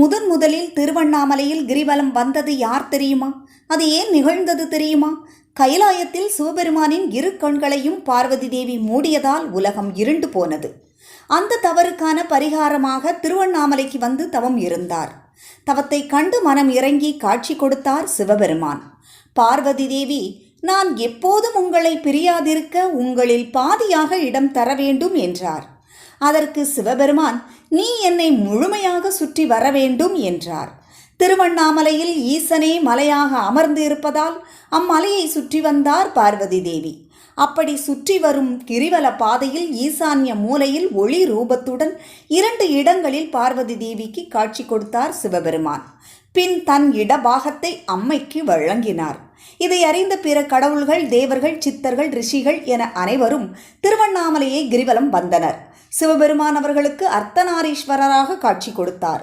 முதலில் திருவண்ணாமலையில் கிரிவலம் வந்தது யார் தெரியுமா? அது ஏன் நிகழ்ந்தது தெரியுமா? கைலாயத்தில் சிவபெருமானின் இரு கண்களையும் பார்வதி தேவி மூடியதால் உலகம் இருண்டு போனது. அந்த தவறுக்கான பரிகாரமாக திருவண்ணாமலைக்கு வந்து தவம் இருந்தார். தவத்தை கண்டு மனம் இறங்கி காட்சி கொடுத்தார் சிவபெருமான். பார்வதி தேவி, நான் எப்போதும் உங்களை பிரியாதிருக்க உங்களில் பாதியாக இடம் தர வேண்டும் என்றார். அதற்கு சிவபெருமான், நீ என்னை முழுமையாக சுற்றி வர வேண்டும் என்றார். திருவண்ணாமலையில் ஈசனே மலையாக அமர்ந்து இருப்பதால் அம்மலையை சுற்றி வந்தார் பார்வதி தேவி. அப்படி சுற்றி வரும் கிரிவல பாதையில் ஈசான்ய மூலையில் ஒளி ரூபத்துடன் 2 இடங்களில் பார்வதி தேவிக்கு காட்சி கொடுத்தார் சிவபெருமான். பின் தன் இடபாகத்தை அம்மைக்கு வழங்கினார். இதை அறிந்த பிற கடவுள்கள், தேவர்கள், சித்தர்கள், ரிஷிகள் என அனைவரும் திருவண்ணாமலையை கிரிவலம் வந்தனர். சிவபெருமான் அவர்களுக்கு அர்த்தநாரீஸ்வரராக காட்சி கொடுத்தார்.